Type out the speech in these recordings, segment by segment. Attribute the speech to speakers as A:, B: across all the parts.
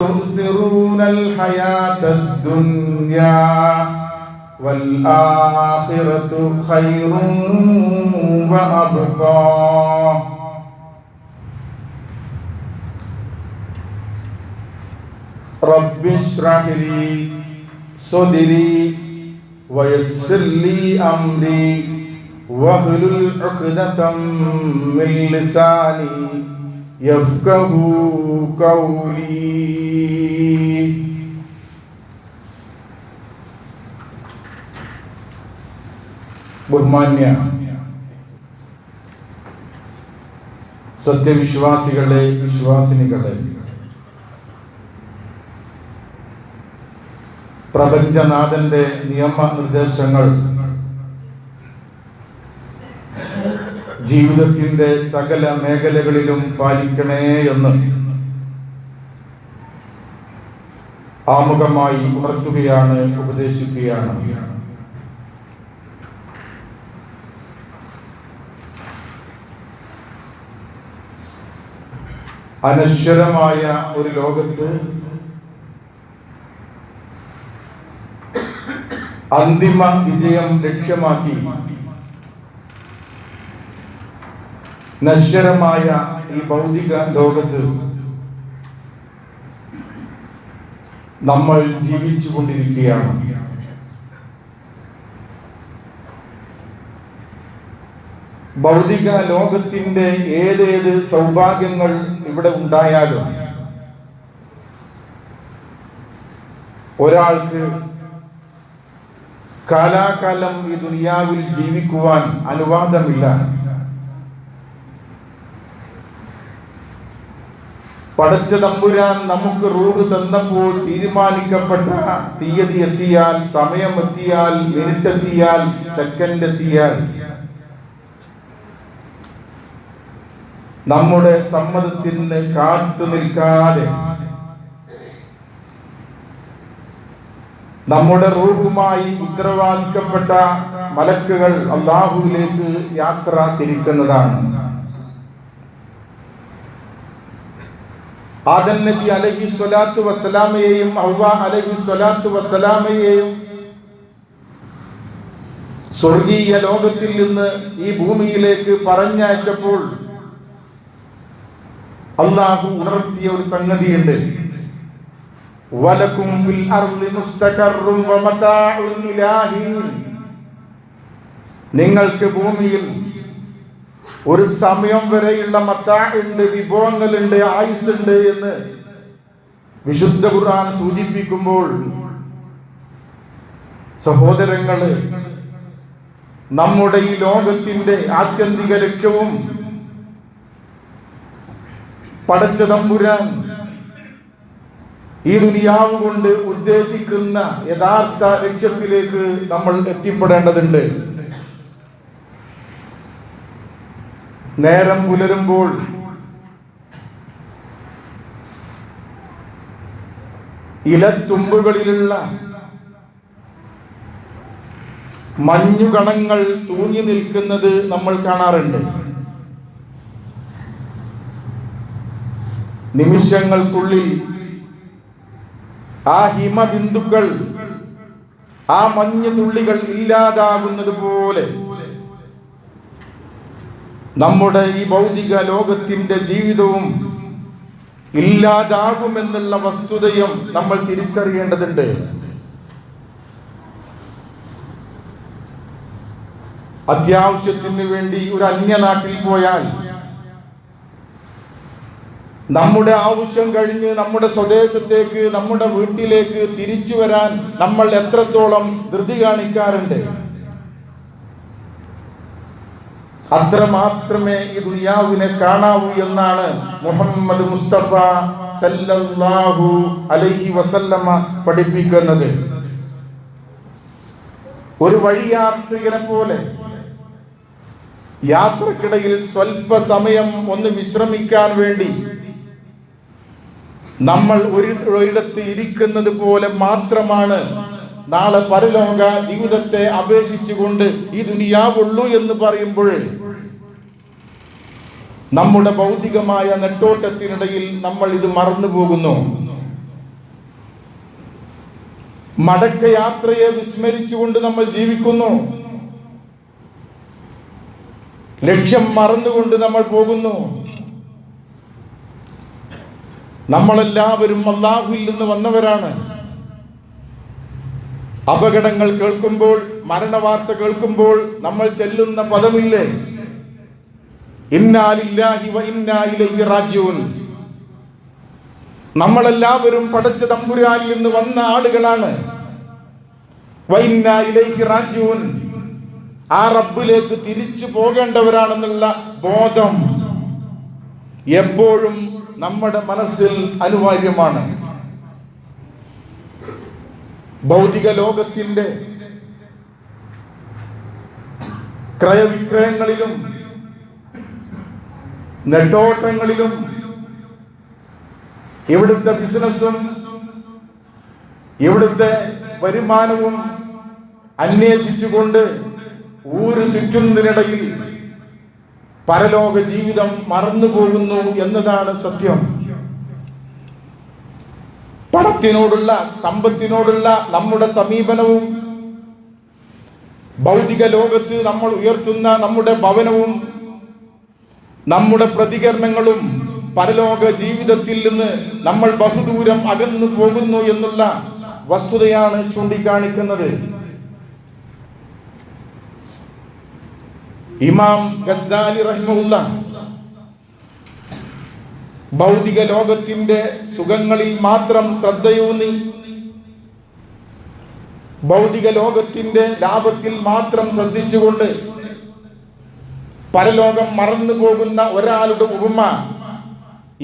A: തുസിറൂന അൽ ഹയാത്തദ് ദുനിയാ വൽ ആഖിറതു ഖൈറുൻ വഅബ്ഖാ. റബ്ബി ഇശ്റഹ് ലി സദ്രി വയസ്സിർ ലി അംരി വഹ്ലുൽ ഉഖ്ദതം മിൻ ലിസാനി യഫ്ഖഹു ഖൗലി. ബഹുമാന്യ സത്യവിശ്വാസികളെ, വിശ്വാസിനികളെ, പ്രപഞ്ചനാഥന്റെ നിയമനിർദ്ദേശങ്ങൾ ജീവിതത്തിന്റെ സകല മേഖലകളിലും പാലിക്കണേ എന്ന് ആമുഖമായി ഉണർത്തുകയാണ്, ഉപദേശിക്കുകയാണ്. അനശ്വരമായ ഒരു ലോകത്ത് അന്തിമ വിജയം ലക്ഷ്യമാക്കി നശ്വരമായ ഈ ഭൗതിക ലോകത്ത് നമ്മൾ ജീവിച്ചു കൊണ്ടിരിക്കുകയാണ്. ഭൗതിക ലോകത്തിന്റെ ഏതേത് സൗഭാഗ്യങ്ങൾ ഇവിടെ ഉണ്ടായാലും ഒരാൾക്ക് കാലാകാലം ഈ ദുനിയാവിൽ ജീവിക്കുവാൻ അനുവാദമില്ല. പടച്ച തമ്പുരാൻ നമുക്ക് റൂഹ് തന്നപ്പോൾ തീരുമാനിക്കപ്പെട്ട തീയതി എത്തിയാൽ, സമയം എത്തിയാൽ, മിനിറ്റ് എത്തിയാൽ, സെക്കൻഡ് എത്തിയാൽ നമ്മുടെ സമ്മതത്തിന് കാത്തു നിൽക്കാതെ നമ്മുടെ റൂഹുമായി ഉത്തരവാദിക്കപ്പെട്ട മലക്കുകൾ അല്ലാഹുവിലേക്ക് യാത്ര തിരിക്കുന്നതാണ്. ആദം നബി അലൈഹി സ്വലാത്തു വസ്സലാമയെയും ഹവ്വ അലൈഹി സ്വലാത്തു വസ്സലാമയെയും സ്വർഗീയ ലോകത്തിൽ നിന്ന് ഈ ഭൂമിയിലേക്ക് പറഞ്ഞയച്ചപ്പോൾ അല്ലാഹു ഉണർത്തിയ ഒരു സംഗതിയുണ്ട്. വലക്കും ഫിൽ അർളി മുസ്തഖറും വമതാഉൻ ഇലാഹീൻ. നിങ്ങൾക്ക് ഭൂമിയിൽ ഒരു സമയം വരെയുള്ള മത്താ ഉണ്ട്, വിഭവങ്ങളുണ്ട്, ആയുസ്സുണ്ട് എന്ന് വിശുദ്ധ ഖുർആൻ സൂചിപ്പിക്കുമ്പോൾ സഹോദരങ്ങള്, നമ്മുടെ ഈ ലോകത്തിന്റെ ആത്യന്തിക ലക്ഷ്യവും പടച്ച തമ്പുരാൻ ഈ ദുനിയാവ് കൊണ്ട് ഉദ്ദേശിക്കുന്ന യഥാർത്ഥ ലക്ഷ്യത്തിലേക്ക് നമ്മൾ എത്തിപ്പെടേണ്ടതുണ്ട്. നേരം പുലരുമ്പോൾ ഇലത്തുമ്പുകളിലുള്ള മഞ്ഞുകണങ്ങൾ തൂങ്ങി നിൽക്കുന്നത് നമ്മൾ കാണാറുണ്ട്. നിമിഷങ്ങൾക്കുള്ളിൽ ആ ഹിമബിന്ദുക്കൾ, ആ മഞ്ഞു തുള്ളികൾ ഇല്ലാതാകുന്നത് പോലെ നമ്മുടെ ഈ ഭൗതിക ലോകത്തിന്റെ ജീവിതവും ഇല്ലാതാകുമെന്നുള്ള വസ്തുതയും നമ്മൾ തിരിച്ചറിയേണ്ടതുണ്ട്. അത്യാവശ്യത്തിന് വേണ്ടി ഒരു അന്യനാട്ടിൽ പോയാൽ നമ്മുടെ ആവശ്യം കഴിഞ്ഞ് നമ്മുടെ സ്വദേശത്തേക്ക്, നമ്മുടെ വീട്ടിലേക്ക് തിരിച്ചു വരാൻ നമ്മൾ എത്രത്തോളം ധൃതി കാണിക്കാറുണ്ട്. അത്ര മാത്രമേ ഈ ദുനിയാവിനെ കാണാവൂ എന്നാണ് മുഹമ്മദ് മുസ്തഫ സല്ലല്ലാഹു അലൈഹി വസല്ലമ പഠിപ്പിക്കുന്നത്. ഒരു വഴിയാത്രികനെ പോലെ യാത്രക്കിടയിൽ സ്വൽപ്പ സമയം ഒന്ന് വിശ്രമിക്കാൻ വേണ്ടി നമ്മൾ ഒരിടത്ത് ഇരിക്കുന്നത് പോലെ മാത്രമാണ് നാളെ പരലോക ജീവിതത്തെ അപേക്ഷിച്ചുകൊണ്ട് ഈ ദുനിയാവുള്ളൂ എന്ന് പറയുമ്പോൾ നമ്മുടെ ഭൗതികമായ നെട്ടോട്ടത്തിനിടയിൽ നമ്മൾ ഇത് മറന്നു പോകുന്നു. മടക്കയാത്രയെ വിസ്മരിച്ചുകൊണ്ട് നമ്മൾ ജീവിക്കുന്നു. ലക്ഷ്യം മറന്നുകൊണ്ട് നമ്മൾ പോകുന്നു. നമ്മളെല്ലാവരും അല്ലാഹുവിൽ നിന്ന് വന്നവരാണ്. അപകടങ്ങൾ കേൾക്കുമ്പോൾ, മരണവാർത്ത കേൾക്കുമ്പോൾ നമ്മൾ ചെല്ലുന്ന പദമില്ലേ, ഇന്നാ ലില്ലാഹി വ ഇന്നാ ഇലൈഹി റാജിഊൻ. നമ്മളെല്ലാവരും പടച്ച തമ്പുരാനിൽ നിന്ന് വന്ന ആളുകളാണ്. വ ഇന്നാ ഇലൈഹി റാജിഊൻ, ആ റബ്ബിലേക്ക് തിരിച്ചു പോകേണ്ടവരാണെന്നുള്ള ബോധം എപ്പോഴും നമ്മുടെ മനസ്സിൽ അനിവാര്യമാണ്. ഭൗതിക ലോകത്തിന്റെ ക്രയവിക്രയങ്ങളിലും നെട്ടോട്ടങ്ങളിലും ഇവിടുത്തെ ബിസിനസ്സും ഇവിടുത്തെ വരുമാനവും അന്വേഷിച്ചുകൊണ്ട് ഊര് ചുറ്റുന്നതിനിടയിൽ പരലോക ജീവിതം മറന്നു പോകുന്നു എന്നതാണ് സത്യം. പണത്തിനോടുള്ള, സമ്പത്തിനോടുള്ള നമ്മുടെ സമീപനവും ഭൗതിക ലോകത്ത് നമ്മൾ ഉയർത്തുന്ന നമ്മുടെ ഭവനവും നമ്മുടെ പ്രതികരണങ്ങളും പരലോക ജീവിതത്തിൽ നിന്ന് നമ്മൾ ബഹുദൂരം അകന്നു പോകുന്നു എന്നുള്ള വസ്തുതയാണ് ചൂണ്ടിക്കാണിക്കുന്നത്. ഇമാം ഗസാലി റഹിമഹുല്ലാഹ് ഭൗതിക ലോകത്തിന്റെ സുഖങ്ങളിൽ മാത്രം ശ്രദ്ധയൂന്നി ഭൗതിക ലോകത്തിന്റെ ലാഭത്തിൽ മാത്രം ശ്രദ്ധിച്ചുകൊണ്ട് പരലോകം മറന്നു പോകുന്ന ഒരാളുടെ ഉപമ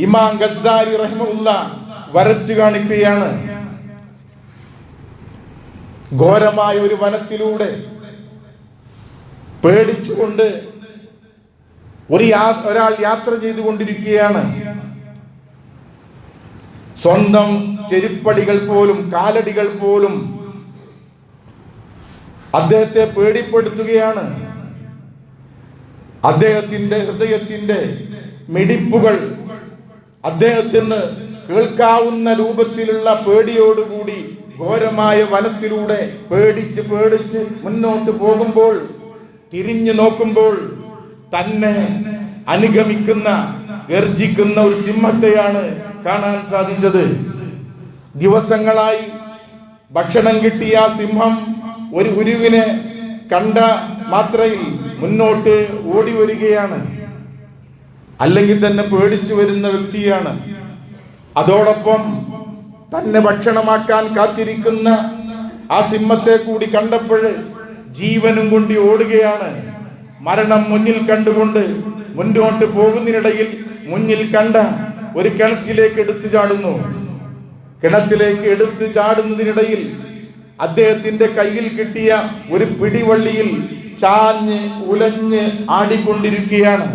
A: ഇമാം ഗസാലി റഹിമഹുല്ലാഹ് വരച്ചു കാണിക്കുകയാണ്. ഘോരമായ ഒരു വനത്തിലൂടെ പേടിച്ചുകൊണ്ട് ഒരാൾ യാത്ര ചെയ്തുകൊണ്ടിരിക്കുകയാണ്. സ്വന്തം ചെരുപ്പടികൾ പോലും, കാലടികൾ പോലും അദ്ദേഹത്തെ പേടിപ്പെടുത്തുകയാണ്. അദ്ദേഹത്തിന്റെ ഹൃദയത്തിന്റെ മിടിപ്പുകൾ അദ്ദേഹത്തിന് കേൾക്കാവുന്ന രൂപത്തിലുള്ള പേടിയോടുകൂടി ഘോരമായ വനത്തിലൂടെ പേടിച്ച് മുന്നോട്ട് പോകുമ്പോൾ, തിരിഞ്ഞു നോക്കുമ്പോൾ തന്നെ അനുഗമിക്കുന്ന, ഗർജിക്കുന്ന ഒരു സിംഹത്തെയാണ് കാണാൻ സാധിച്ചത്. ദിവസങ്ങളായി ഭക്ഷണം കിട്ടിയ ആ സിംഹം ഒരു ഉരുവിനെ കണ്ട മാത്രയിൽ മുന്നോട്ട് ഓടി വരികയാണ്. അല്ലെങ്കിൽ തന്നെ പേടിച്ചു വരുന്ന വ്യക്തിയാണ്. അതോടൊപ്പം തന്നെ ഭക്ഷണമാക്കാൻ കാത്തിരിക്കുന്ന ആ സിംഹത്തെ കൂടി കണ്ടപ്പോൾ ജീവനും കൊണ്ട് ഓടുകയാണ്. മരണം മുന്നിൽ കണ്ടുകൊണ്ട് മുന്നോട്ട് പോകുന്നതിനിടയിൽ മുന്നിൽ കണ്ട ഒരു കിണറ്റിലേക്ക് എടുത്തു ചാടുന്നു. കിണറ്റിലേക്ക് എടുത്തു ചാടുന്നതിനിടയിൽ അദ്ദേഹത്തിന്റെ കയ്യിൽ കിട്ടിയ ഒരു പിടിവള്ളിയിൽ ചാഞ്ഞ് ഉലഞ്ഞ് ആടിക്കൊണ്ടിരിക്കുകയാണ്.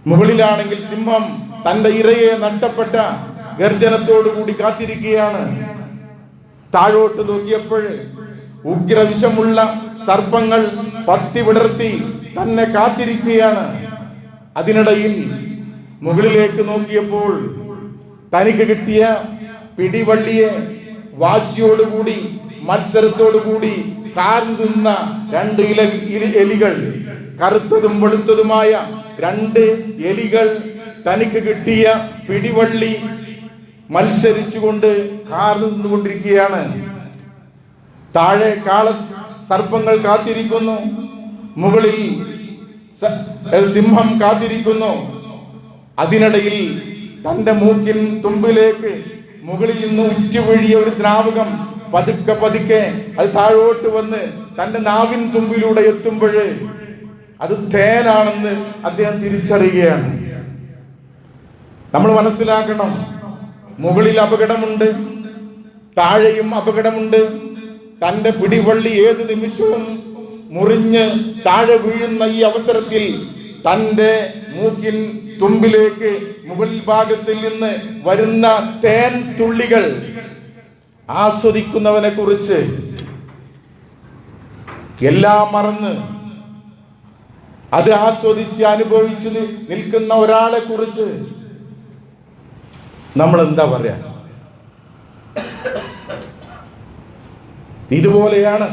A: മുകളിലാണെങ്കിൽ സിംഹം തന്റെ ഇരയെ നഷ്ടപ്പെട്ട ഗർജനത്തോടുകൂടി കാത്തിരിക്കുകയാണ്. താഴോട്ട് നോക്കിയപ്പോൾ ഉഗ്രവിഷമുള്ള സർപ്പങ്ങൾ പത്തി വിടർത്തി തന്നെ കാത്തിരിക്കുകയാണ്. അതിനിടയിൽ മുകളിലേക്ക് നോക്കിയപ്പോൾ തനിക്ക് കിട്ടിയ പിടിവള്ളിയെ വാശിയോടുകൂടി, മത്സരത്തോടുകൂടി കാർന്നുന്ന രണ്ട് എലികൾ, കറുത്തതും വെളുത്തതുമായ രണ്ട് എലികൾ തനിക്ക് കിട്ടിയ പിടിവള്ളി മത്സരിച്ചുകൊണ്ട് കാർന്നുകൊണ്ടിരിക്കുകയാണ്. താഴെ കാള സർപ്പങ്ങൾ കാത്തിരിക്കുന്നു, മുകളിൽ സിംഹം കാത്തിരിക്കുന്നു. അതിനിടയിൽ തന്റെ മൂക്കിൻ തുമ്പിലേക്ക് മുകളിൽ നിന്ന് ഉറ്റുവീഴിയ ഒരു ദ്രാവകം പതുക്കെ അത് താഴോട്ട് വന്ന് തന്റെ നാവിൻ തുമ്പിലൂടെ എത്തുമ്പോൾ അത് തേനാണെന്ന് അദ്ദേഹം തിരിച്ചറിയുകയാണ്. നമ്മൾ മനസ്സിലാക്കണം, മുകളിൽ അപകടമുണ്ട്, താഴെയും അപകടമുണ്ട്. തന്റെ പിടിവള്ളി ഏത് നിമിഷവും മുറിഞ്ഞ് താഴെ വീഴുന്ന ഈ അവസരത്തിൽ തന്റെ മൂക്കിൻ തുമ്പിലേക്ക് മുകളിൽ ഭാഗത്തിൽ നിന്ന് വരുന്ന തേൻ തുള്ളികൾ ആസ്വദിക്കുന്നവനെ കുറിച്ച്, എല്ലാം മറന്ന് അത് ആസ്വദിച്ച് അനുഭവിച്ച് നിൽക്കുന്ന ഒരാളെ കുറിച്ച് നമ്മൾ എന്താ പറയാ? ഇതുപോലെയാണ്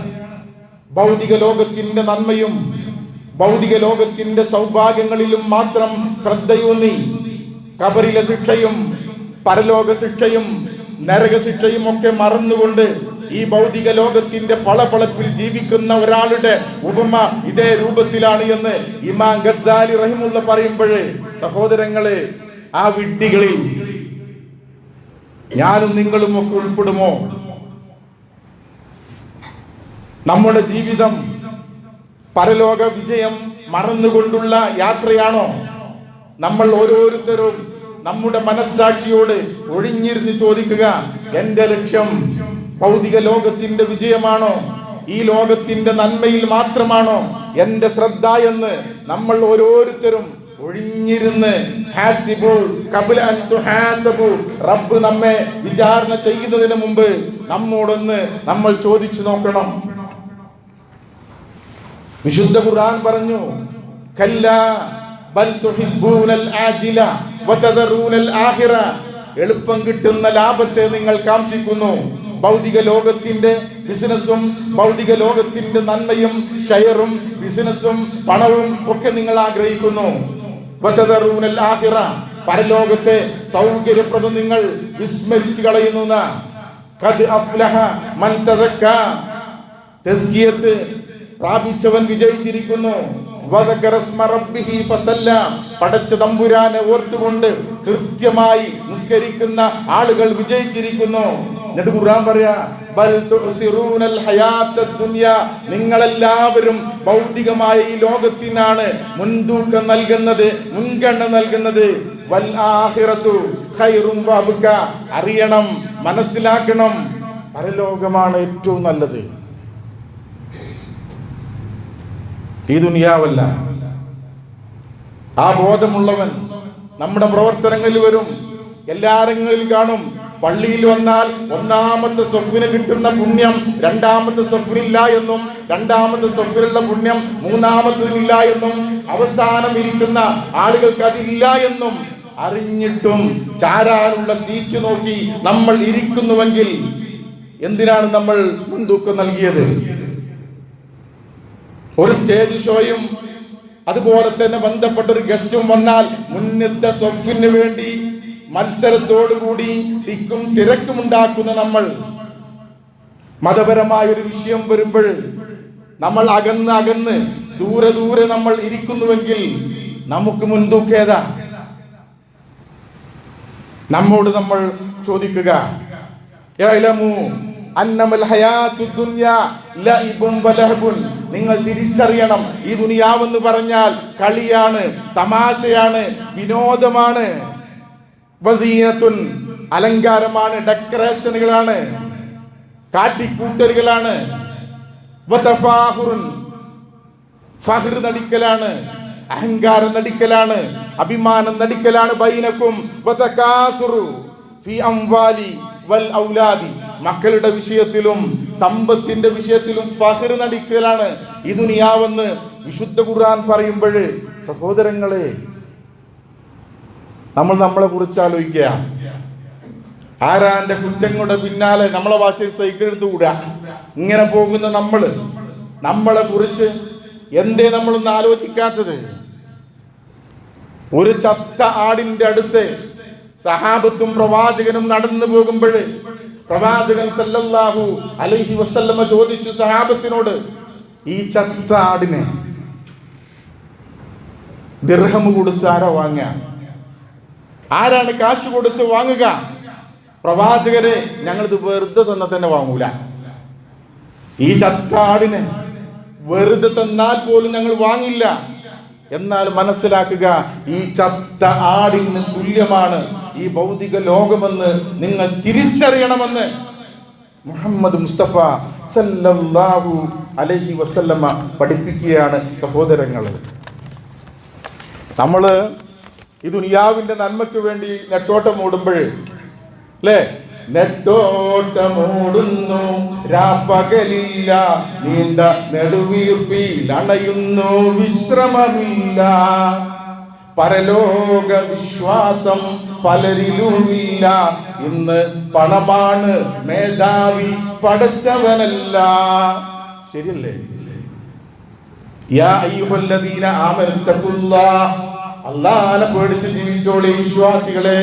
A: ഭൗതിക ലോകത്തിന്റെ നന്മയും ഭൗതിക ലോകത്തിന്റെ സൗഭാഗ്യങ്ങളിലും മാത്രം ശ്രദ്ധയൂന്നി ഖബറിലെ ശിക്ഷയും പരലോക ശിക്ഷയും നരക ശിക്ഷയും ഒക്കെ മറന്നുകൊണ്ട് ഈ ഭൗതിക ലോകത്തിന്റെ പളപളപ്പിൽ ജീവിക്കുന്ന ഒരാളുടെ ഉപമ ഇതേ രൂപത്തിലാണ് എന്ന് ഇമാം ഗസാലി റഹിമുള്ള പറയുമ്പോഴേ, സഹോദരങ്ങളെ, ആ വിഡ്ഢികളിൽ ഞാനും നിങ്ങളും ഒക്കെ ഉൾപ്പെടുമോ? നമ്മുടെ ജീവിതം പരലോക വിജയം മറന്നുകൊണ്ടുള്ള യാത്രയാണോ? നമ്മൾ ഓരോരുത്തരും നമ്മുടെ മനസ്സാക്ഷിയോട് ഒഴിഞ്ഞിരുന്ന് ചോദിക്കുക, എന്റെ ലക്ഷ്യം ഭൗതിക ലോകത്തിന്റെ വിജയമാണോ? ഈ ലോകത്തിന്റെ നന്മയിൽ മാത്രമാണോ എന്റെ ശ്രദ്ധ എന്ന് നമ്മൾ ഓരോരുത്തരും ഒഴിഞ്ഞിരുന്ന് ഹാസിബു ഖബ്ല അൻ തുഹാസബു, റബ്ബ് നമ്മെ വിചാരണ ചെയ്യുന്നതിന് മുമ്പ് നമ്മോടൊന്ന് നമ്മൾ ചോദിച്ചു നോക്കണം. വിശുദ്ധ ഖുർആൻ പറഞ്ഞു, കല്ലാ ബൽ തുഹിബ്ബൂനൽ ആജില വതദറൂനൽ ആഖിറ, എളുപ്പം കിട്ടുന്ന ലാഭത്തെ നിങ്ങൾ കാംക്ഷിക്കുന്നു. ഭൗതിക ലോകത്തിന്റെ ബിസിനസ്സും ഭൗതിക ലോകത്തിന്റെ നന്മയും ഷെയറും ബിസിനസ്സും പണവും ഒക്കെ നിങ്ങൾ ആഗ്രഹിക്കുന്നു. വതദറൂനൽ ആഖിറ, പരലോകത്തെ സൗകര്യപ്രദം നിങ്ങൾ വിസ്മരിച്ചു കളയുന്നു. ഖദ് അഫ്ലഹ മൻ തദക്ക, തസ്കിയത്ത് പ്രാപിച്ചവൻ വിജയിച്ചിരിക്കുന്നു. പടച്ച തമ്പുരാനെ ഓർത്തുകൊണ്ട് കൃത്യമായി നിസ്കരിക്കുന്ന ആളുകൾ വിജയിച്ചിരിക്കുന്നു. എന്നിട്ട് ഖുർആൻ പറയാ, ബൽ തുസിറൂനൽ ഹയാത്തദ് ദുനിയ, നിങ്ങളെല്ലാവരും ഭൗതികമായ ഈ ലോകത്തിനാണ് മുൻതൂക്കം നൽകുന്നത്, മുൻഗണന നൽകുന്നത്. വൽ ആഖിറതു ഖൈറും വഅബ്ക, അറിയണം, മനസ്സിലാക്കണം, പരലോകമാണ് ഏറ്റവും നല്ലത്, ഈ ദുനിയാവല്ല. ആ ബോധമുള്ളവൻ നമ്മുടെ പ്രവർത്തനങ്ങളിൽ വരും. എല്ലാ രംഗങ്ങളിലും കാണും. പള്ളിയിൽ വന്നാൽ ഒന്നാമത്തെ സ്വഫിന് കിട്ടുന്ന പുണ്യം രണ്ടാമത്തെ സ്വഫിനില്ല എന്നും, രണ്ടാമത്തെ സ്വഫിനുള്ള പുണ്യം മൂന്നാമത്തതിനില്ല എന്നും, അവസാനം ഇരിക്കുന്ന ആളുകൾക്ക് അതില്ല എന്നും അറിഞ്ഞിട്ടും ചാരാനുള്ള സീറ്റ് നോക്കി നമ്മൾ ഇരിക്കുന്നുവെങ്കിൽ എന്തിനാണ് നമ്മൾ മുൻതൂക്കം നൽകിയത്? ഒരു സ്റ്റേജ് ഷോയും അതുപോലെ തന്നെ ബന്ധപ്പെട്ട ഒരു ഗസ്റ്റും വന്നാൽ മുന്നത്തെ സ്വഫിന് വേണ്ടി മത്സരത്തോടുകൂടി തിക്കും തിരക്കും ഉണ്ടാക്കുന്ന നമ്മൾ, മതപരമായ ഒരു വിഷയം വരുമ്പോൾ നമ്മൾ അകന്ന് ദൂരെ നമ്മൾ ഇരിക്കുന്നുവെങ്കിൽ നമുക്ക് മുൻതൂക്കേതാ? നമ്മോട് നമ്മൾ ചോദിക്കുക, നിങ്ങൾ തിരിച്ചറിയണം, ഈ ദുനിയാവെന്ന് പറഞ്ഞാൽ കളിയാണ്, തമാശയാണ്, വിനോദമാണ്, വസീനത്തുൻ അലങ്കാരമാണ്, ഡെക്കറേഷനുകളാണ്, കാട്ടിക്കൂട്ടലുകളാണ്, വതഫാഖുറുൻ ഫഖ്ർ നടിക്കലാണ്, അഹങ്കാരം നടിക്കലാണ്, അഭിമാനം നടിക്കലാണ്, ബൈനക്കും വതകാസുറു ഫി അംവാലി വൽ ഔലാദി, മക്കളുടെ വിഷയത്തിലും സമ്പത്തിന്റെ വിഷയത്തിലും ഫഖ്ർ നടിക്കലാണ് ഈ ദുനിയാവെന്ന് വിശുദ്ധ ഖുർആൻ പറയുമ്പോൾ, സഹോദരങ്ങളെ, നമ്മൾ നമ്മളെ കുറിച്ച് ആലോചിക്കുക. ആരാന്റെ കുറ്റങ്ങളുടെ പിന്നാലെ നമ്മളെ ഭാഷയിൽ സൈക്കിൾ എടുത്തു കൂടാ ഇങ്ങനെ പോകുന്ന നമ്മളെ കുറിച്ച് എന്തേ നമ്മളൊന്ന് ആലോചിക്കാത്തത്? ഒരു ചത്ത ആടിന്റെ അടുത്ത് സഹാബത്തും പ്രവാചകനും നടന്നു പോകുമ്പോൾ പ്രവാചകൻ സല്ലല്ലാഹു അലൈഹി വസല്ലമ ചോദിച്ചു സഹാബത്തിനോട്, ഈ ചത്ത ആടിനെ ദിർഹം കൊടുത്ത് ആരാ വാങ്ങുക? ആരാണ് കാശ് കൊടുത്ത് വാങ്ങുക? പ്രവാചകരെ, ഞങ്ങളിത് വെറുതെ തന്നാൽ തന്നെ വാങ്ങൂല. ഈ ചത്ത ആടിനെ വെറുതെ തന്നാൽ പോലും ഞങ്ങൾ വാങ്ങില്ല. എന്നാൽ മനസ്സിലാക്കുക, ഈ ചത്ത ആടിന് തുല്യമാണ് ഈ ഭൗതിക ലോകമെന്ന് നിങ്ങൾ തിരിച്ചറിയണമെന്ന് മുഹമ്മദ് മുസ്തഫ സല്ലല്ലാഹു അലൈഹി വസല്ലമ പഠിപ്പിക്കുകയാണ്. സഹോദരങ്ങളെ, നമ്മള് ഈ ദുനിയാവിന്റെ നന്മയ്ക്ക് വേണ്ടി നെട്ടോട്ടം ഓടുമ്പോൾ അല്ലേ, നെട്ടോട്ടമോടുന്നു രാപ്പകലില്ല, നീണ്ട നെടുവീർപ്പിൽ അണയുന്നു വിശ്രമമില്ല, പരലോക വിശ്വാസം പലരിലുമില്ല. ഇന്ന് പണമാണ് മേധാവി, പടച്ചവനല്ല. ശരിയല്ലേ? യാ അയ്യുഹല്ലദീന ആമനൂ തഖുല്ലാഹ്, അല്ലാഹനെ പേടിച്ച് ജീവിച്ചോളി വിശ്വാസികളെ.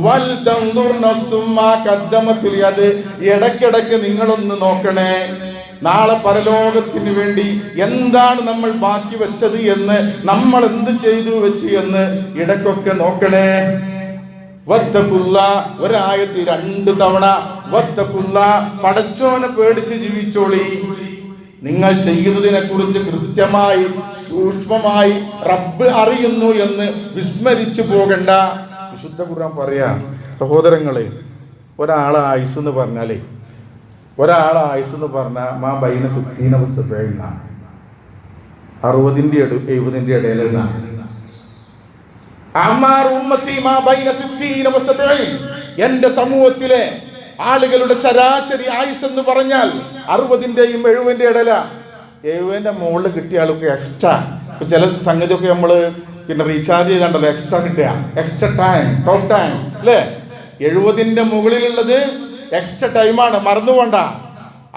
A: വൽ തൻദുർ നഫ്സും മാ ഖദ്ദമത് ലിയദ്, ഇടയ്ക്കിടയ്ക്ക് നിങ്ങളൊന്ന് നോക്കണേ, നാളെ പരലോകത്തിന് വേണ്ടി എന്താണ് നമ്മൾ ബാക്കി വെച്ചത് എന്ന്, നമ്മൾ എന്ത് ചെയ്തു വെച്ചു എന്ന് ഇടയ്ക്കൊക്കെ നോക്കണേ. വത്തഖുല്ലാഹ്, ഒരായത്ത് 2 തവണ വത്തഖുല്ലാഹ്, പടച്ചോനെ പേടിച്ച് ജീവിച്ചോളി. നിങ്ങൾ ചെയ്യുന്നതിനെ കുറിച്ച് കൃത്യമായി സൂക്ഷ്മമായി റബ്ബ് അറിയുന്നു എന്ന് വിസ്മരിച്ചു പോകണ്ട. വിശുദ്ധ ഖുർആൻ പറയാ, സഹോദരങ്ങളെ, ഒരാളെ ആയുസ് എന്ന് പറഞ്ഞാലേ, ഒരാളെ ആയുസ് എന്ന് പറഞ്ഞാൽ മാ ബൈന 60 വസബഇന, 60 70 ഇടയിലാണ്. അമാർ ഉമ്മത്തി മാ ബൈന 60 വസബഇന, എന്റെ സമൂഹത്തിലെ ആളുകളുടെ ശരാശരി ആയുസ് എന്ന് പറഞ്ഞാൽ 60-ന്റെയും 70-ന്റെ ഇടയില. 70-ന്റെ മുകളിൽ കിട്ടിയ ആൾക്ക് എക്സ്ട്രാ, ഇപ്പൊ ചില സംഗതിയൊക്കെ നമ്മൾ പിന്നെ റീചാർജ് ചെയ്താണ്ടല്ലോ, എക്സ്ട്രാ കിട്ടുക, എക്സ്ട്രാ ടൈം, ടോക്ക് ടൈം അല്ലേ? 70-ന്റെ മുകളിലുള്ളത് എക്സ്ട്രാ ടൈമാണ്, മറന്നുകൊണ്ട.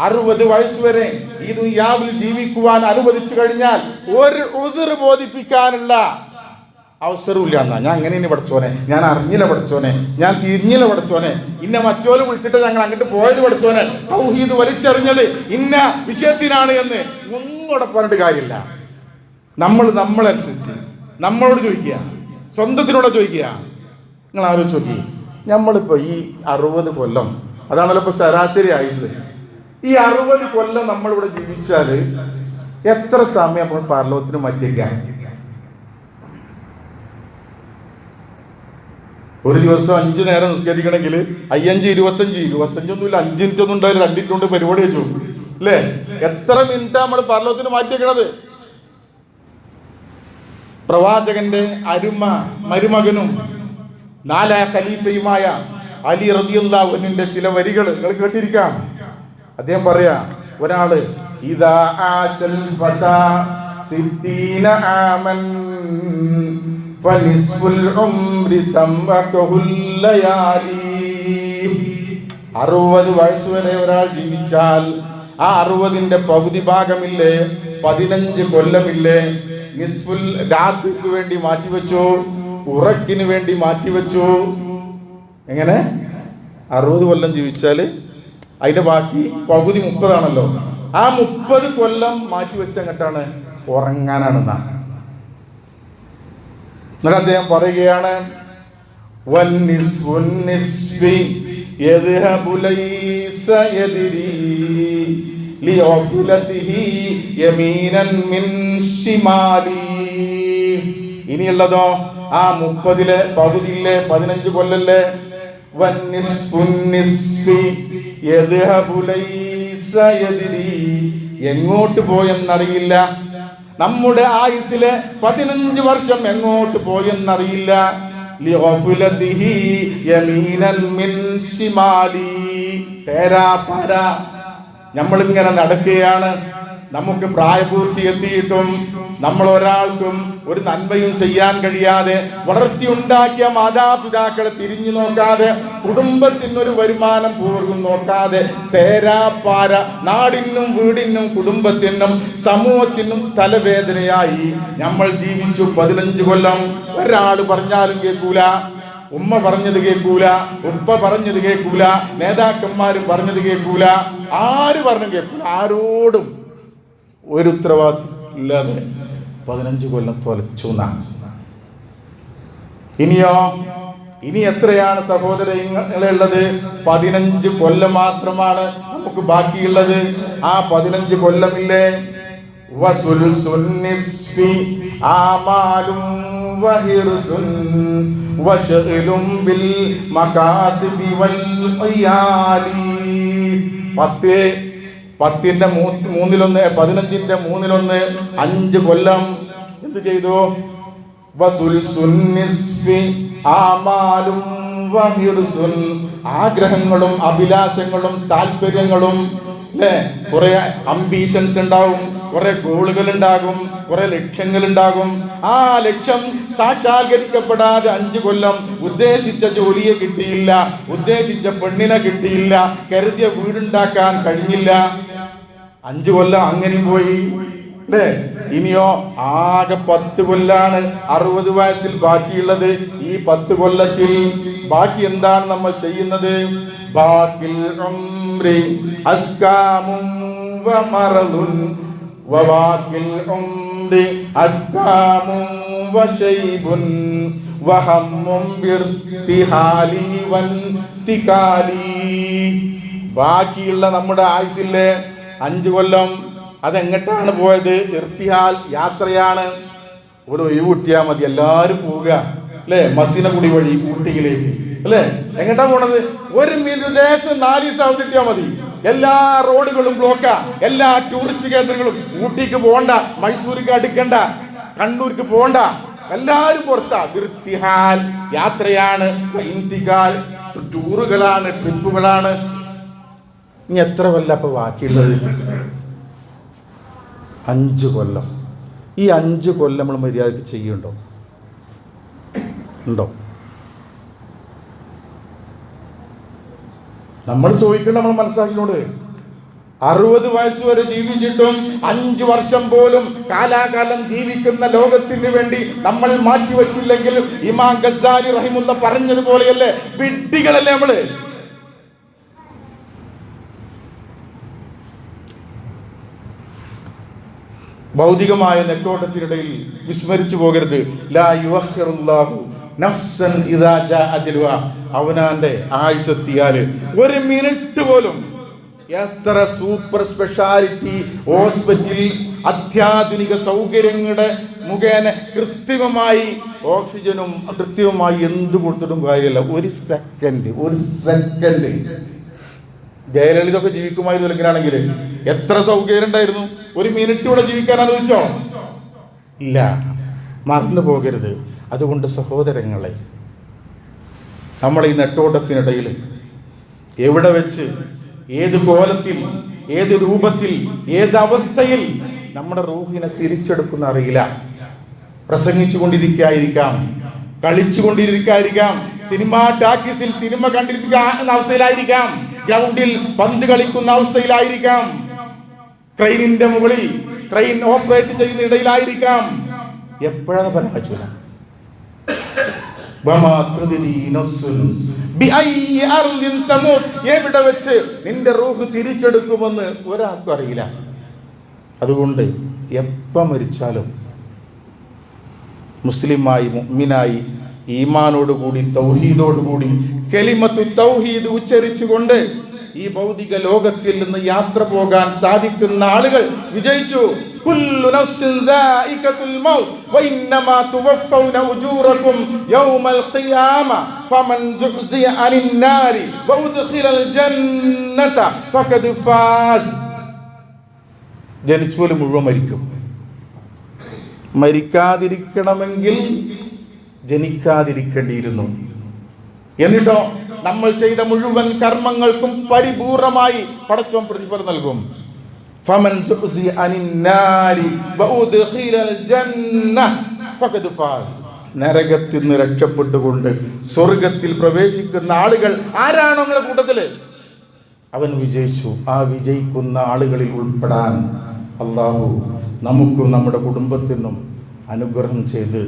A: 60 വയസ്സ് വരെ ഈ ദുനിയാവിൽ ജീവിക്കുവാൻ അനുവദിച്ചു കഴിഞ്ഞാൽ ഒരു ഉദ്ർ ബോധിപ്പിക്കാനുള്ള അവസരമില്ല. എന്നാ ഞാൻ അങ്ങനെ ഇനി പഠിച്ചോനെ, ഞാൻ അറിഞ്ഞില്ല പഠിച്ചോനെ, ഞാൻ തിരിഞ്ഞില്ല പഠിച്ചോനെ, ഇന്ന മറ്റോല് വിളിച്ചിട്ട് ഞങ്ങൾ അങ്ങോട്ട് പോയത് പഠിച്ചോനെ, തൗഹീദ് വലിച്ചെറിഞ്ഞത് ഇന്ന വിഷയത്തിനാണ് എന്ന് ഒന്നും പറഞ്ഞിട്ട് കാര്യമില്ല. നമ്മളനുസരിച്ച് നമ്മളോട് ചോദിക്കുക, സ്വന്തത്തിനോട് ചോദിക്കുക. നിങ്ങൾ ആലോചിച്ച് നോക്കി, നമ്മളിപ്പോൾ ഈ 60 കൊല്ലം, അതാണല്ലോ ഇപ്പോൾ ശരാശരി ആയുസ്. ഈ 60 കൊല്ലം നമ്മളിവിടെ ജീവിച്ചാൽ എത്ര സമയം നമ്മൾ പരലോകത്തിന് മാറ്റിയേക്കാം? ഒരു ദിവസം 5 നേരം നിസ്കരിക്കണമെങ്കിൽ 5 25 5 മിനിറ്റ് ഒന്നും ഉണ്ടാവില്ല, 2 മിനിറ്റ് കൊണ്ട് പരിപാടി വെച്ചു അല്ലേ? എത്ര മിനിറ്റാ നമ്മൾ പരലോകത്തിന് മാറ്റിയേക്കണത്? പ്രവാചകന്റെ അരുമ മരുമകനും 4 ഖലീഫയുമായ അലി റളിയല്ലാഹു അൻഹുവിന്റെ ചില വരികൾ നിങ്ങൾ കേട്ടിരിക്കാം. അദ്ദേഹം പറയാ, ഒരാള് ഇദാ ആശൽ ഫതാ 60 ആമൻ ഫനിസ്ഫുൽ ഉംരി തംറഖുൽ ലയാലി. 60 വയസ്സ് വരെ ഒരാൾ ജീവിച്ചാൽ ആ 60-ന്റെ പകുതി ഭാഗമില്ലേ, 15 കൊല്ലമില്ലേ, നിസ്ഫുൽ രാത്രിക്ക് വേണ്ടി മാറ്റിവെച്ചു, ഉറക്കിന് വേണ്ടി മാറ്റിവെച്ചു. എങ്ങനെ 60 കൊല്ലം ജീവിച്ചാൽ അതിന്റെ ബാക്കി പകുതി 30 ആണല്ലോ, ആ 30 കൊല്ലം മാറ്റിവെച്ച എങ്ങോട്ടാണ്? ഉറങ്ങാനാണെന്നാണ്. എന്നിട്ട് അദ്ദേഹം പറയുകയാണ്, ഇനിയുള്ളതോ ആ 30-ലെ പകുതിയിലെ 15 കൊല്ലല്ലേ, എങ്ങോട്ട് പോയെന്നറിയില്ല. നമ്മുടെ ആയുസ്സിലെ 15 വർഷം എങ്ങോട്ട് പോയെന്നറിയില്ല. നമ്മളിങ്ങനെ നടക്കുകയാണ്, നമുക്ക് പ്രായപൂർത്തി എത്തിയിട്ടും നമ്മൾ ഒരാൾക്കും ഒരു നന്മയും ചെയ്യാൻ കഴിയാതെ, വളർത്തിയുണ്ടാക്കിയ മാതാപിതാക്കളെ തിരിഞ്ഞു നോക്കാതെ, കുടുംബത്തിനൊരു വരുമാനം പൂർവ്വം നോക്കാതെ, തേരാപ്പാര നാടിനും വീടിനും കുടുംബത്തിനും സമൂഹത്തിനും തലവേദനയായി നമ്മൾ ജീവിച്ചു 15 കൊല്ലം. ഒരാൾ പറഞ്ഞാലും കേൾക്കൂല, ഉമ്മ പറഞ്ഞത് കേൾക്കൂല, ഉപ്പ പറഞ്ഞത് കേൾക്കൂല, നേതാക്കന്മാർ പറഞ്ഞത് കേൾക്കൂല, ആര് പറഞ്ഞു കേൾക്കൂല, ആരോടും ഒരു ഉത്തരവാദിത്വം ഇല്ലാതെ 15 കൊല്ലം തൊലച്ചു എന്നാണ്. ഇനി എത്രയാണ് സഹോദരങ്ങളുള്ളത്? 15 കൊല്ലം മാത്രമാണ് നമുക്ക് ബാക്കിയുള്ളത്. ആ 15 കൊല്ലമില്ലേ, ആമാലും വഹിർസുൻ വശഇലും ബിൽ മകാസിബി വൽ ഖിയാലി. 10-ന്റെ 3-1, 15-ന്റെ 3-1, 5 കൊല്ലം എന്ത് ചെയ്തു? ആഗ്രഹങ്ങളും അഭിലാഷങ്ങളും താല്പര്യങ്ങളും അല്ലേ, കുറെ അംബീഷൻസ് ഉണ്ടാവും, കുറെ ഗോളുകൾ ഉണ്ടാകും, കുറെ ലക്ഷ്യങ്ങളുണ്ടാകും. ആ ലക്ഷ്യം സാക്ഷാത്കരിക്കപ്പെടാതെ 5 കൊല്ലം ഉദ്ദേശിച്ച ജോലിയെ കിട്ടിയില്ല, ഉദ്ദേശിച്ച പെണ്ണിനെ കിട്ടിയില്ല, കരുതിയ വീടുണ്ടാക്കാൻ കഴിഞ്ഞില്ല. 5 കൊല്ലം അങ്ങനെ പോയി അല്ലേ? ഇനിയോ ആകെ 10 കൊല്ലാണ് 60 വയസ്സിൽ ബാക്കിയുള്ളത്. ഈ 10 കൊല്ലത്തിൽ ബാക്കി എന്താണ് നമ്മൾ ചെയ്യുന്നത്? ബാക്കിൽ ഉംരി അസ്കാമും വമറദുൻ വബാക്കിൽ ഉംരി അസ്കാമും വശൈബുൻ വഹമ്മും ബിർതിഹാലി വൻതികാലി. ബാക്കിയുള്ള നമ്മുടെ ആയുസിലെ 5 കൊല്ലം അതെങ്ങോട്ടാണ് പോയത്? ഇർത്തിഹാൽ, യാത്രയാണ്. ഒരു ഒഴിവ് കിട്ടിയാൽ മതി, എല്ലാവരും പോവുക അല്ലേ? മസീനഗുഡി വഴി ഊട്ടിയിലേക്ക് അല്ലേ? എങ്ങോട്ടാ പോണത്? 1 മിനിറ്റ് ദേശം 4 ദിവസം അവധി കിട്ടിയാൽ മതി. എല്ലാ റോഡുകളും ബ്ലോക്കാ, എല്ലാ ടൂറിസ്റ്റ് കേന്ദ്രങ്ങളും. ഊട്ടിക്ക് പോകണ്ട, മൈസൂർക്ക് അടുക്കണ്ട, കണ്ണൂർക്ക് പോകണ്ട, എല്ലാവരും പുറത്താ. ഇർത്തിഹാൽ, യാത്രയാണ്. ഇന്തികാൽ, ടൂറുകളാണ്, ട്രിപ്പുകളാണ്. ഇനി എത്ര കൊല്ലം അപ്പൊ ബാക്കിയുള്ളത്? 5 കൊല്ലം. ഈ 5 കൊല്ലം നമ്മൾ മര്യാദയ്ക്ക് ചെയ്യുന്നുണ്ടോ? ഉണ്ടോ? നമ്മൾ ചോദിക്കണം നമ്മൾ മനസ്സാക്കിനോട്. 60 വയസ്സ് വരെ ജീവിച്ചിട്ടും 5 വർഷം പോലും കാലാകാലം ജീവിക്കുന്ന ലോകത്തിന് വേണ്ടി നമ്മൾ മാറ്റിവെച്ചില്ലെങ്കിൽ ഇമാം ഗസാലി റഹിമുള്ള പറഞ്ഞതുപോലെയല്ലേ വിഡ്ഢികളല്ലേ നമ്മള്? ഭൗതികമായ നെട്ടോട്ടത്തിനിടയിൽ വിസ്മരിച്ചു പോകരുത്. ലാ യുഅഖിറുല്ലാഹു നഫ്സൻ ഇദാ ജാ അജ്ലുഹാ. അവനാന്റെ ആയുസെത്തിയാൽ 1 മിനിറ്റ് പോലും എത്ര സൂപ്പർ സ്പെഷ്യാലിറ്റി ഹോസ്പിറ്റൽ അത്യാധുനിക സൗകര്യങ്ങളുടെ മുഖേന കൃത്രിമമായി ഓക്സിജനും കൃത്രിമമായി എന്ത് കൊടുത്തിട്ടും കാര്യമില്ല. 1 സെക്കൻഡ് ജയലളിത ഒക്കെ ജീവിക്കുമായിരുന്നു ഇല്ലെങ്കിലാണെങ്കിൽ എത്ര സൗകര്യം ഉണ്ടായിരുന്നു? 1 മിനിറ്റ് കൂടെ ജീവിക്കാൻ അനുവദിച്ചോ? ഇല്ല. മറന്നു പോകരുത്. അതുകൊണ്ട് സഹോദരങ്ങളെ, നമ്മൾ ഈ നെട്ടോട്ടത്തിനിടയിൽ എവിടെ വെച്ച്, ഏത് കോലത്തിൽ, ഏത് രൂപത്തിൽ, ഏത് അവസ്ഥയിൽ നമ്മുടെ റൂഹിനെ തിരിച്ചെടുക്കുന്ന അറിയില്ല. പ്രസംഗിച്ചു കൊണ്ടിരിക്കായിരിക്കാം, കളിച്ചുകൊണ്ടിരിക്കായിരിക്കാം, സിനിമ ടാക്കീസിൽ സിനിമ കണ്ടിരിക്കുന്ന അവസ്ഥയിലായിരിക്കാം, ഗ്രൗണ്ടിൽ പന്ത് കളിക്കുന്ന അവസ്ഥയിലായിരിക്കാം, ട്രെയിനിന്റെ മുകളിൽ ട്രെയിൻ ഓപ്പറേറ്റ് ചെയ്യുന്ന ഇടയിലായിരിക്കാം. എപ്പോഴാണ് പറയാൻ പറ്റൂല. എവിടെ വെച്ച് നിന്റെ റൂഹ് തിരിച്ചെടുക്കുമെന്ന് ഒരാൾക്കും അറിയില്ല. അതുകൊണ്ട് എപ്പം മരിച്ചാലും മുസ്ലിമായി, മുഅ്മിനായി, ഈമാനോടുകൂടി, തൗഹീദോടുകൂടി, കലിമത്തു തൗഹീദ് ഉച്ചരിച്ചുകൊണ്ട് ഈ ഭൗതിക ലോകത്തിൽ നിന്ന് യാത്ര പോകാൻ സാധിക്കുന്ന ആളുകൾ വിജയിച്ചു. കുല്ലു നഫ്സിൻ ദായിഖത്തുൽ മൗത്ത് വഇന്നമാ തുവഫൗന ഉജൂറകും യൗമൽ ഖിയാമ ഫമൻ സുഖ്സിയ അനിൻ നാരി വഉദ്ഖിലൽ ജന്നത ഫഖദ് ഫാസ്. ജനിച്ചോല് മുഴുവൻ മരിക്കും. മരിക്കാതിരിക്കണമെങ്കിൽ ജനിക്കാതിരിക്കേണ്ടിയിരുന്നു. എന്നിട്ടോ നമ്മൾ ചെയ്ത മുഴുവൻ കർമ്മങ്ങൾക്കും പരിപൂർണമായി പടച്ചോൻ പ്രതിഫലം നൽകും. ഫമൻ സുഖ്സിയ അനിൻ നാരി വഉദ്ഖിലൽ ജന്ന ഫഖദ് ഫാസ്. നരകത്തിൽ നിന്ന് രക്ഷപ്പെട്ടുകൊണ്ട് സ്വർഗത്തിൽ പ്രവേശിക്കുന്ന ആളുകൾ ആരാണോ നിങ്ങളുടെ കൂട്ടത്തില്, അവൻ വിജയിച്ചു. ആ വിജയിക്കുന്ന ആളുകളിൽ ഉൾപ്പെടാൻ അള്ളാഹു നമുക്കും നമ്മുടെ കുടുംബത്തിനും അനുഗ്രഹം ചെയ്ത്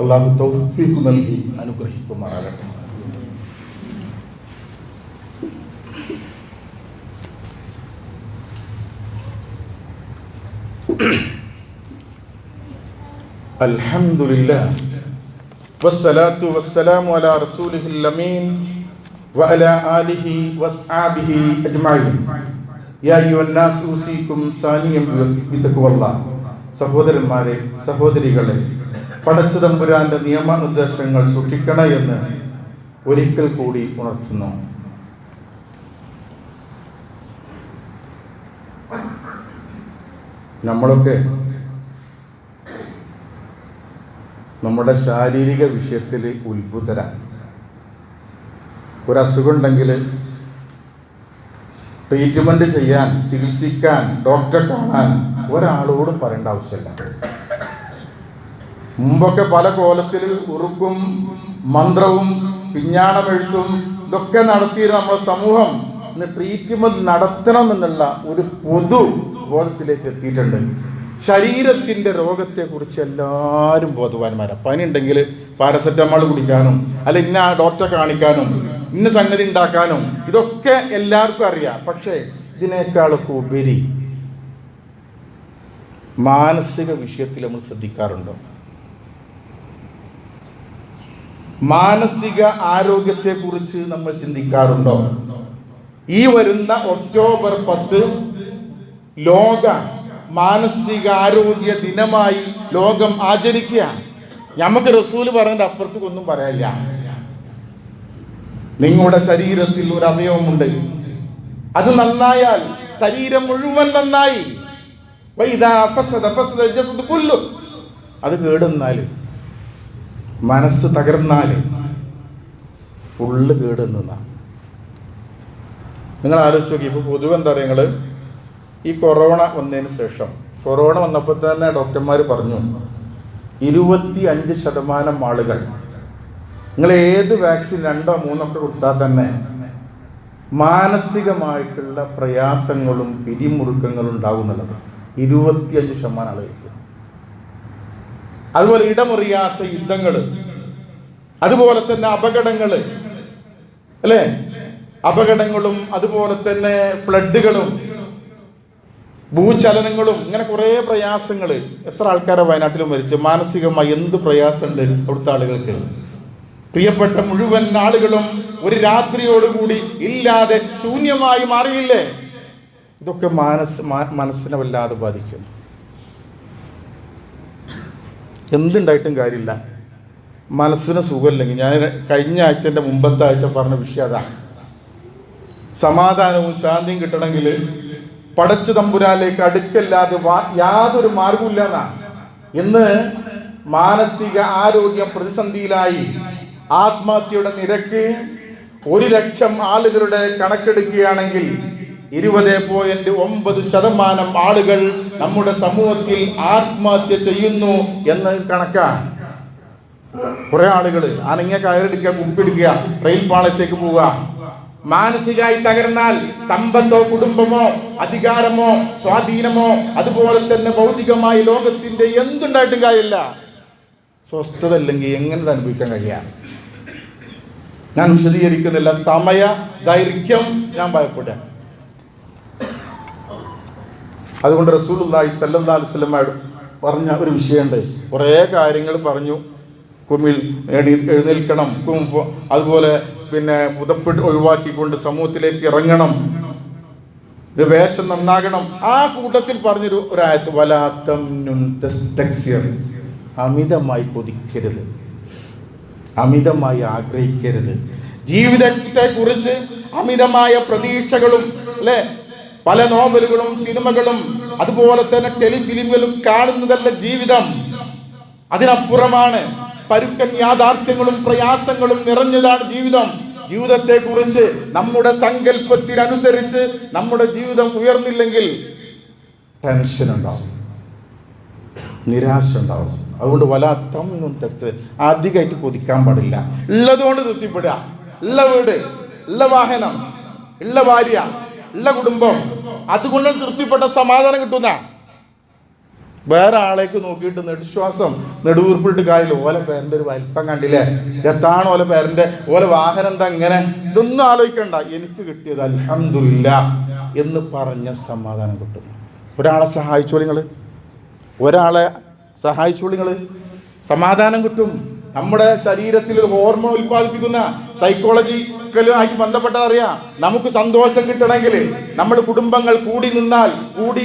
A: അള്ളാഹു തൗഫീഖ് നൽകി അനുഗ്രഹിക്കുമാറാകട്ടെ. അൽഹംദുലില്ലാഹ് വസ്സലാത്തു വസ്സലാമു അലാ റസൂലിഹിൽ അമീൻ വഅലാ ആലിഹി വസ്ഹാബിഹി അജ്മഈൻ. യാ അയ്യുഹന്നാസ് ഉസീകും സാനിയം ബിതഖ്വല്ലാഹ്. സഹോദരന്മാരെ, സഹോദരികളെ, പടച്ച തമ്പുരാന്റെ നിയമനിർദ്ദേശങ്ങൾ സൂക്ഷിക്കണേ എന്ന് ഒരിക്കൽ കൂടി ഉണർത്തുന്നു. നമ്മളൊക്കെ നമ്മുടെ ശാരീരിക വിഷയത്തിൽ ഉത്ഭുതരാണ്. ഒരസുഖം ഉണ്ടെങ്കിൽ ട്രീറ്റ്മെൻറ്റ് ചെയ്യാൻ, ചികിത്സിക്കാൻ, ഡോക്ടറെ കാണാൻ ഒരാളോടും പറയേണ്ട ആവശ്യമില്ല. മുമ്പൊക്കെ പല കോലത്തിൽ ഉറുക്കും മന്ത്രവും പിഞ്ഞാണമെഴുത്തും ഇതൊക്കെ നടത്തിയിരുന്ന നമ്മുടെ സമൂഹം ഇന്ന് ട്രീറ്റ്മെന്റ് നടത്തണം എന്നുള്ള ഒരു പൊതു ബോധത്തിലേക്ക് എത്തിയിട്ടുണ്ട്. ശരീരത്തിൻ്റെ രോഗത്തെക്കുറിച്ച് എല്ലാവരും ബോധവാന്മാരാണ്. പനി ഉണ്ടെങ്കിൽ പാരസെറ്റമോൾ കുടിക്കാനും അല്ല ഇന്ന ഡോക്ടറെ കാണിക്കാനും ഇന്ന സംഗതി ഉണ്ടാക്കാനും ഇതൊക്കെ എല്ലാവർക്കും അറിയാം. പക്ഷേ ഇതിനേക്കാളൊക്കെ ഉപരി മാനസിക വിഷയത്തിൽ നമ്മൾ ശ്രദ്ധിക്കാറുണ്ടോ? മാനസിക ആരോഗ്യത്തെക്കുറിച്ച് നമ്മൾ ചിന്തിക്കാറുണ്ടോ? ഈ വരുന്ന ഒക്ടോബർ 10 ലോക മാനസികാരോഗ്യ ദിനമായി ലോകം ആചരിക്കുക. നമുക്ക് റസൂല് പറഞ്ഞതിന്റെ അപ്പുറത്തേക്കൊന്നും പറയാനില്ല. നിങ്ങളുടെ ശരീരത്തിൽ ഒരു അവയവമുണ്ട്, അത് നന്നായാൽ ശരീരം മുഴുവൻ നന്നായി. അത് കേടുന്നാൽ, മനസ്സ് തകർന്നാൽ ഫുള്ള് കേടുന്ന. നിങ്ങൾ ആലോചിച്ച് നോക്കി. ഇപ്പോൾ പൊതുവെ എന്താ പറയുക, നിങ്ങൾ ഈ കൊറോണ വന്നതിന് ശേഷം, കൊറോണ വന്നപ്പോൾ തന്നെ ഡോക്ടർമാർ പറഞ്ഞു 25% ആളുകൾ നിങ്ങൾ ഏത് വാക്സിൻ 2 or 3 ഒക്കെ കൊടുത്താൽ തന്നെ മാനസികമായിട്ടുള്ള പ്രയാസങ്ങളും പിരിമുറുക്കങ്ങളും ഉണ്ടാവും എന്നുള്ളത് 25% ആളുകൾക്ക്. അതുപോലെ ഇടമുറിയാത്ത യുദ്ധങ്ങൾ, അതുപോലെ തന്നെ അപകടങ്ങൾ, അല്ലേ, അപകടങ്ങളും അതുപോലെ തന്നെ ഫ്ലഡുകളും ഭൂചലനങ്ങളും, ഇങ്ങനെ കുറേ പ്രയാസങ്ങൾ. എത്ര ആൾക്കാരെ വയനാട്ടിൽ മരിച്ച്? മാനസികമായി എന്ത് പ്രയാസമുണ്ട് അവിടുത്തെ ആളുകൾക്ക്. പ്രിയപ്പെട്ട മുഴുവൻ ആളുകളും ഒരു രാത്രിയോടുകൂടി ഇല്ലാതെ ശൂന്യമായി മാറിയില്ലേ? ഇതൊക്കെ മനസ്സിനെ വല്ലാതെ ബാധിക്കും. എന്തുണ്ടായിട്ടും കാര്യമില്ല, മനസ്സിന് സുഖമില്ലെങ്കിൽ. ഞാൻ കഴിഞ്ഞ ആഴ്ചൻ്റെ മുമ്പത്തെ ആഴ്ച പറഞ്ഞ വിഷയം അതാണ്. സമാധാനവും ശാന്തിയും കിട്ടണമെങ്കിൽ പടച്ചു തമ്പുരാനിലേക്ക് അടുക്കല്ലാതെ യാതൊരു മാർഗമില്ല എന്നാണ്. ഇന്ന് മാനസിക ആരോഗ്യം പ്രതിസന്ധിയിലായി. ആത്മഹത്യയുടെ നിരക്ക് 1,00,000 ആളുകളുടെ കണക്കെടുക്കുകയാണെങ്കിൽ 20.9% ആളുകൾ നമ്മുടെ സമൂഹത്തിൽ ആത്മഹത്യ ചെയ്യുന്നു എന്ന് കണക്കാണ്. കുറെ ആളുകൾ അനങ്ങിയ കയറെടുക്കുക, കുപ്പിടുക്കുക, റെയിൽ പാളത്തേക്ക് പോവുക. മാനസികമായി തകർന്നാൽ സമ്പത്തോ കുടുംബമോ അധികാരമോ സ്വാധീനമോ അതുപോലെ തന്നെ ഭൗതികമായി ലോകത്തിന്റെ എന്തുണ്ടായിട്ടും കാര്യമില്ല. സ്വസ്ഥത അല്ലെങ്കിൽ എങ്ങനെ അനുഭവിക്കാൻ കഴിയാം? ഞാൻ വിശദീകരിക്കുന്നില്ല, സമയ ദൈർഘ്യം ഞാൻ ഭയപ്പെടുക. അതുകൊണ്ട് റസൂലുള്ളാഹി സ്വല്ലല്ലാഹു അലൈഹി വസല്ലം പറഞ്ഞ ഒരു വിഷയമുണ്ട്. കുറേ കാര്യങ്ങൾ പറഞ്ഞു. കുമിൽ എഴുന്നേൽക്കണം, അതുപോലെ പിന്നെ പുതപ്പെട്ട് ഒഴിവാക്കിക്കൊണ്ട് സമൂഹത്തിലേക്ക് ഇറങ്ങണം, വേഷം നന്നാകണം. ആ കൂട്ടത്തിൽ പറഞ്ഞൊരു ആയത്ത്, അമിതമായി കൊതിക്കരുത്, അമിതമായി ആഗ്രഹിക്കരുത്. ജീവിതത്തെ കുറിച്ച് അമിതമായ പ്രതീക്ഷകളും, അല്ലെ, പല നോവലുകളും സിനിമകളും അതുപോലെ തന്നെ ടെലിഫിലിമുകളും കാണുന്നതല്ല ജീവിതം. അതിനപ്പുറമാണ്. പരുക്കൻ യാഥാർത്ഥ്യങ്ങളും പ്രയാസങ്ങളും നിറഞ്ഞതാണ് ജീവിതം. ജീവിതത്തെ കുറിച്ച് നമ്മുടെ സങ്കല്പത്തിനനുസരിച്ച് നമ്മുടെ ജീവിതം ഉയർന്നില്ലെങ്കിൽ ടെൻഷൻ ഉണ്ടാവും, നിരാശ ഉണ്ടാവും. അതുകൊണ്ട് വലാത്തം തെറ്റ് അധികമായിട്ട് കൊതിക്കാൻ പാടില്ല. ഉള്ളതുകൊണ്ട് തൃപ്തിപ്പെടുക. ഉള്ള വീട്, ഉള്ള വാഹനം, ഉള്ള ഭാര്യ, ഉള്ള കുടുംബം, അതുകൊണ്ട് തൃപ്തിപ്പെട്ട സമാധാനം കിട്ടുന്ന. വേറെ ആളേക്ക് നോക്കിയിട്ട് നെടുശ്വാസം നെടുവീർപ്പിട്ട് കാര്യമില്ല. ഓലെ പേരൻ്റെ ഒരു വലിപ്പം കണ്ടില്ലേ, എത്താണ് ഓലെ പേരൻ്റെ, ഓലെ വാഹനം എന്താ ഇങ്ങനെ, ഇതൊന്നും ആലോചിക്കണ്ട. എനിക്ക് കിട്ടിയത് അൽഹംദുലില്ലാ എന്ന് പറഞ്ഞ സമാധാനം കിട്ടുന്നു. ഒരാളെ സഹായിച്ചോളി നിങ്ങൾ, ഒരാളെ സഹായിച്ചോളി നിങ്ങൾ, സമാധാനം കിട്ടും. നമ്മുടെ ശരീരത്തിൽ ഒരു ഹോർമോൺ ഉൽപ്പാദിപ്പിക്കുന്ന സൈക്കോളജിക്കലുമായി ബന്ധപ്പെട്ട അറിയാം. നമുക്ക് സന്തോഷം കിട്ടണമെങ്കിൽ നമ്മുടെ കുടുംബങ്ങൾ കൂടി നിന്നാൽ, കൂടി